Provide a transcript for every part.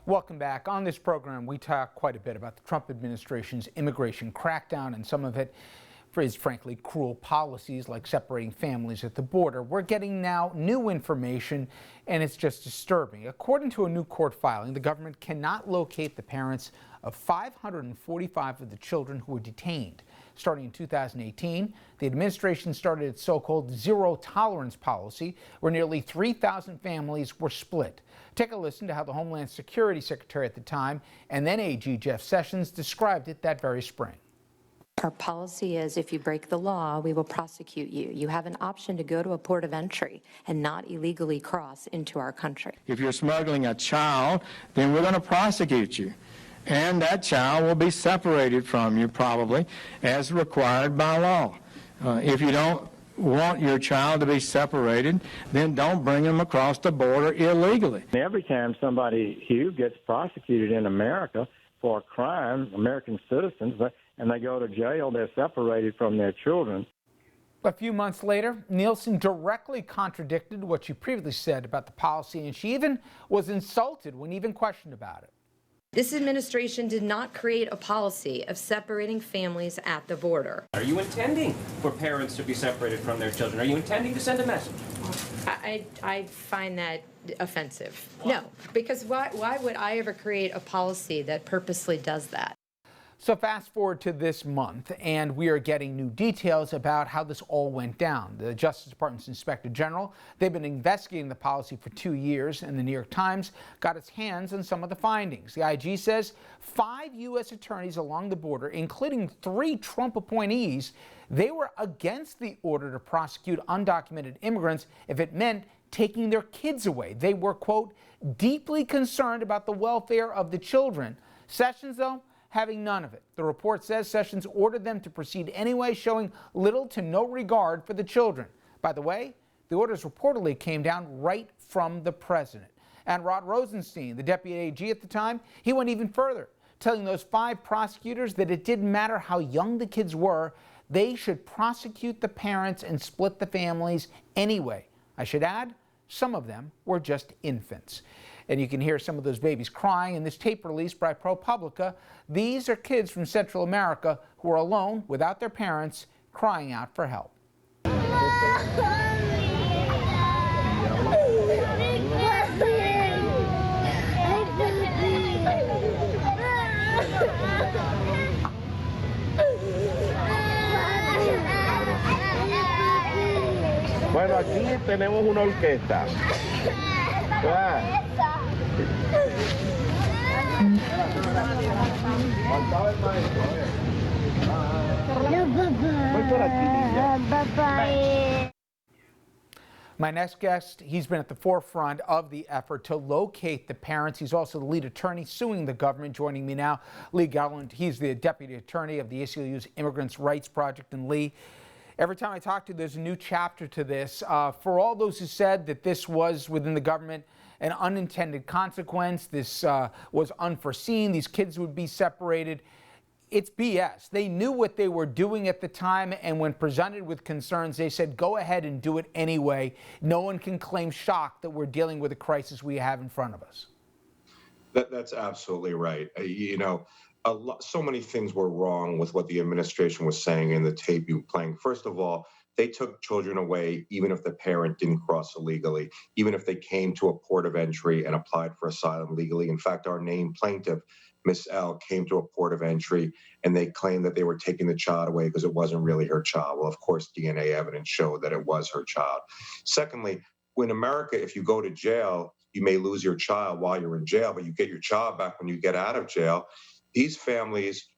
Welcome back. On this program, we talk quite a bit about the Trump administration's immigration crackdown, and some of it is frankly cruel policies like separating families at the border. We're getting now new information, and it's just disturbing. According to a new court filing, the government cannot locate the parents of 545 of the children who were detained. Starting in 2018, the administration started its so-called zero tolerance policy, where nearly 3,000 families were split. Take a listen to how the Homeland Security Secretary at the time, and then AG Jeff Sessions, described it that very spring. Our policy is if you break the law, we will prosecute you. You have an option to go to a port of entry and not illegally cross into our country. If you're smuggling a child, then we're going to prosecute you. And that child will be separated from you probably as required by law. If you don't want your child to be separated, then don't bring them across the border illegally. Every time somebody here gets prosecuted in America for a crime, American citizens, and they go to jail, they're separated from their children. A few months later, Nielsen directly contradicted what she previously said about the policy, and she even was insulted when even questioned about it. This administration did not create a policy of separating families at the border. Are you intending for parents to be separated from their children? Are you intending to send a message? I find that offensive. Why? No, because why would I ever create a policy that purposely does that? So fast forward to this month, and we are getting new details about how this all went down. The Justice Department's Inspector General, they've been investigating the policy for 2 years, and the New York Times got its hands on some of the findings. The IG says 5 U.S. attorneys along the border, including 3 Trump appointees, they were against the order to prosecute undocumented immigrants if it meant taking their kids away. They were, quote, deeply concerned about the welfare of the children. Sessions, though, having none of it. The report says Sessions ordered them to proceed anyway, showing little to no regard for the children. By the way, the orders reportedly came down right from the president. And Rod Rosenstein, the deputy AG at the time, he went even further, telling those 5 prosecutors that it didn't matter how young the kids were, they should prosecute the parents and split the families anyway. I should add, some of them were just infants. And you can hear some of those babies crying in this tape released by ProPublica. These are kids from Central America who are alone without their parents, crying out for help. Bueno, aquí tenemos una orquesta. My next guest, he's been at the forefront of the effort to locate the parents. He's also the lead attorney suing the government. Joining me now, Lee Gelernt. He's the deputy attorney of the ACLU's Immigrants' Rights Project. And Lee, every time I talk to you, there's a new chapter to this. For all those who said that this was within the government an unintended consequence, this was unforeseen, these kids would be separated, it's BS. They knew what they were doing at the time, and when presented with concerns, they said, go ahead and do it anyway. No one can claim shock that we're dealing with a crisis we have in front of us. That's absolutely right. You know, so many things were wrong with what the administration was saying in the tape you were playing. First of all, they took children away even if the parent didn't cross illegally, even if they came to a port of entry and applied for asylum legally. In fact, our named plaintiff, Miss L, came to a port of entry and they claimed that they were taking the child away because it wasn't really her child. Well, of course, DNA evidence showed that it was her child. Secondly, in America, if you go to jail, you may lose your child while you're in jail, but you get your child back when you get out of jail. These families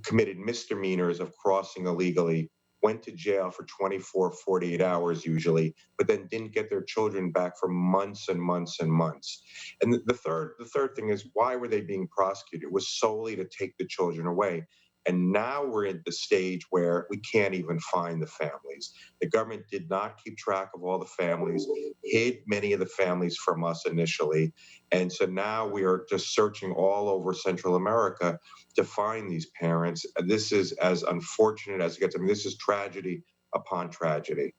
committed misdemeanors of crossing illegally, went to jail for 24, 48 hours usually, but then didn't get their children back for months and months and months. And the third thing is, why were they being prosecuted? It was solely to take the children away. And now we're at the stage where we can't even find the families. The government did not keep track of all the families, hid many of the families from us initially. And so now we are just searching all over Central America to find these parents. This is as unfortunate as it gets. I mean, this is tragedy upon tragedy.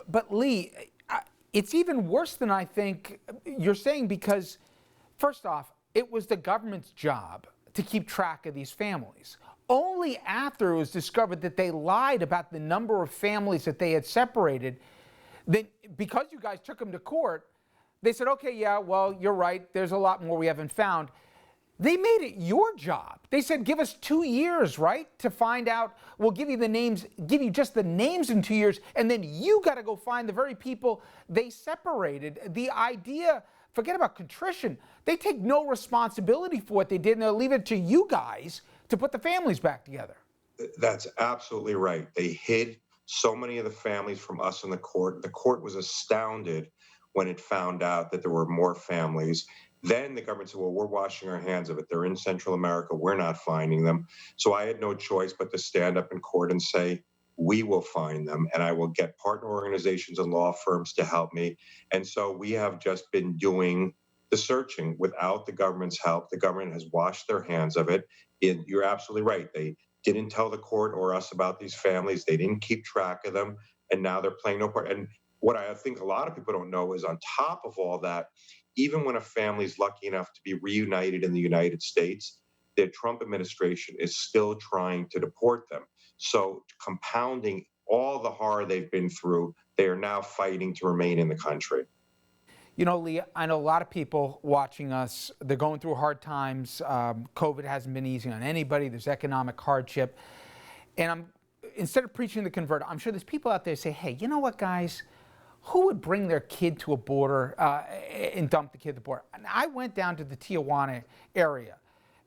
But Lee, it's even worse than I think you're saying, because first off, it was the government's job to keep track of these families. Only after it was discovered that they lied about the number of families that they had separated, then because you guys took them to court, they said, okay, yeah, well, you're right, there's a lot more we haven't found. They made it your job. They said, give us 2 years, right, to find out. We'll give you the names, give you just the names in 2 years, and then you got to go find the very people they separated. The idea, forget about contrition. They take no responsibility for what they did, and they'll leave it to you guys to put the families back together. That's absolutely right. They hid so many of the families from us in the court. The court was astounded when it found out that there were more families. Then the government said, well, we're washing our hands of it. They're in Central America. We're not finding them. So I had no choice but to stand up in court and say, we will find them, and I will get partner organizations and law firms to help me. And so we have just been doing the searching without the government's help. The government has washed their hands of it. You're absolutely right. They didn't tell the court or us about these families. They didn't keep track of them, and now they're playing no part. And what I think a lot of people don't know is on top of all that, even when a family is lucky enough to be reunited in the United States, the Trump administration is still trying to deport them. So compounding all the horror they've been through, they are now fighting to remain in the country. You know, Lee, I know a lot of people watching us, they're going through hard times. COVID hasn't been easy on anybody. There's economic hardship. And instead of preaching the convert, I'm sure there's people out there say, hey, you know what, guys? Who would bring their kid to a border and dump the kid at the border? And I went down to the Tijuana area,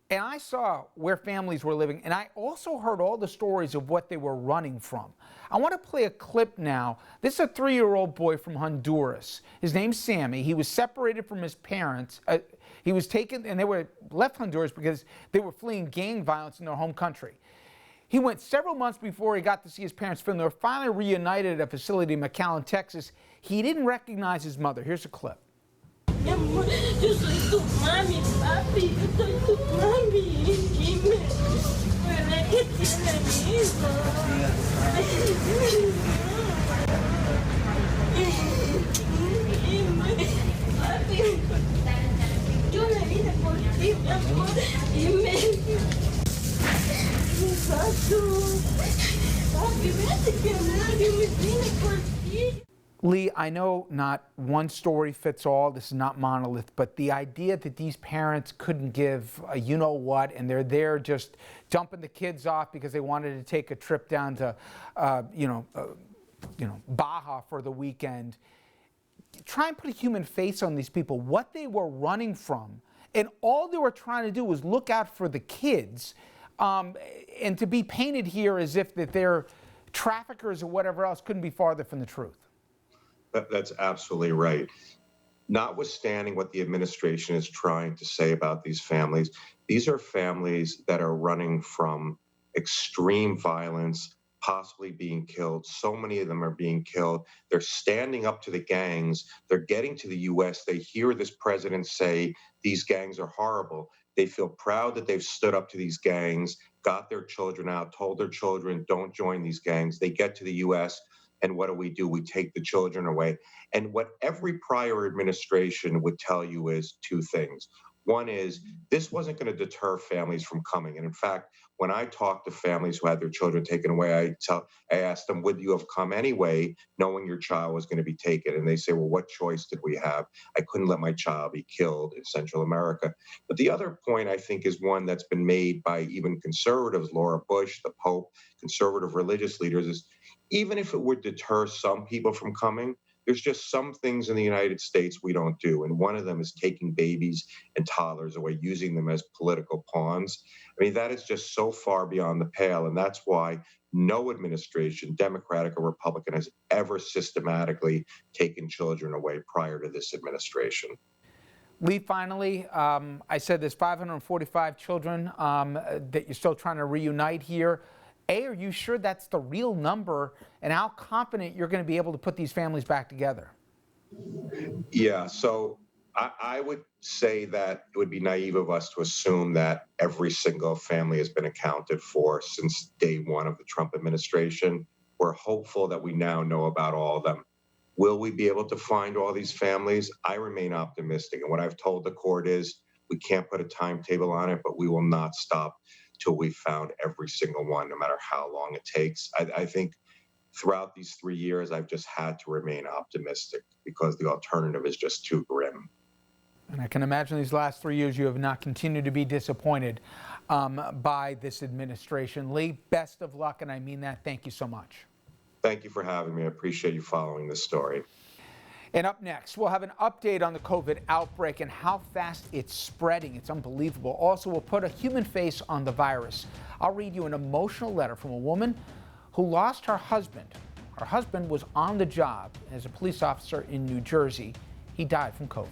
and I saw where families were living, and I also heard all the stories of what they were running from. I want to play a clip now. This is a 3-year-old boy from Honduras. His name's Sammy. He was separated from his parents. He was taken, and they were left Honduras because they were fleeing gang violence in their home country. He went several months before he got to see his parents film. They were finally reunited at a facility in McAllen, Texas. He didn't recognize his mother. Here's a clip. Mi amor, yo soy tu mami, papi, yo soy tu mami. Dime, ¿verdad que tiene mi hijo? Dime, papi, yo le vine por ti, mi amor. Dime, papi, vete que amor, yo me vine por ti. Lee, I know not one story fits all. This is not monolith, but the idea that these parents couldn't give a you-know-what, and they're there just dumping the kids off because they wanted to take a trip down to, Baja for the weekend. Try and put a human face on these people, what they were running from, and all they were trying to do was look out for the kids, and to be painted here as if that they're traffickers or whatever else couldn't be farther from the truth. That's absolutely right. Notwithstanding what the administration is trying to say about these families, these are families that are running from extreme violence, possibly being killed. So many of them are being killed. They're standing up to the gangs. They're getting to the U.S. They hear this president say these gangs are horrible. They feel proud that they've stood up to these gangs, got their children out, told their children, don't join these gangs. They get to the U.S., and what do? We take the children away. And what every prior administration would tell you is two things. One is this wasn't going to deter families from coming. And in fact, when I talk to families who had their children taken away, I ask them, would you have come anyway, knowing your child was going to be taken? And they say, well, what choice did we have? I couldn't let my child be killed in Central America. But the other point, I think, is one that's been made by even conservatives, Laura Bush, the Pope, conservative religious leaders, is even if it would deter some people from coming, there's just some things in the United States we don't do. And one of them is taking babies and toddlers away, using them as political pawns. I mean, that is just so far beyond the pale. And that's why no administration, Democratic or Republican, has ever systematically taken children away prior to this administration. Lee, finally, I said there's 545 children that you're still trying to reunite here. A, are you sure that's the real number, and how confident you're going to be able to put these families back together? Yeah, so I would say that it would be naive of us to assume that every single family has been accounted for since day one of the Trump administration. We're hopeful that we now know about all of them. Will we be able to find all these families? I remain optimistic, and what I've told the court is We can't put a timetable on it, but we will not stop till we've found every single one, no matter how long it takes. I think throughout these 3 years, I've just had to remain optimistic because the alternative is just too grim. And I can imagine these last 3 years you have not continued to be disappointed by this administration. Lee, best of luck, and I mean that. Thank you so much. Thank you for having me. I appreciate you following this story. And up next, we'll have an update on the COVID outbreak and how fast it's spreading. It's unbelievable. Also, we'll put a human face on the virus. I'll read you an emotional letter from a woman who lost her husband. Her husband was on the job as a police officer in New Jersey. He died from COVID.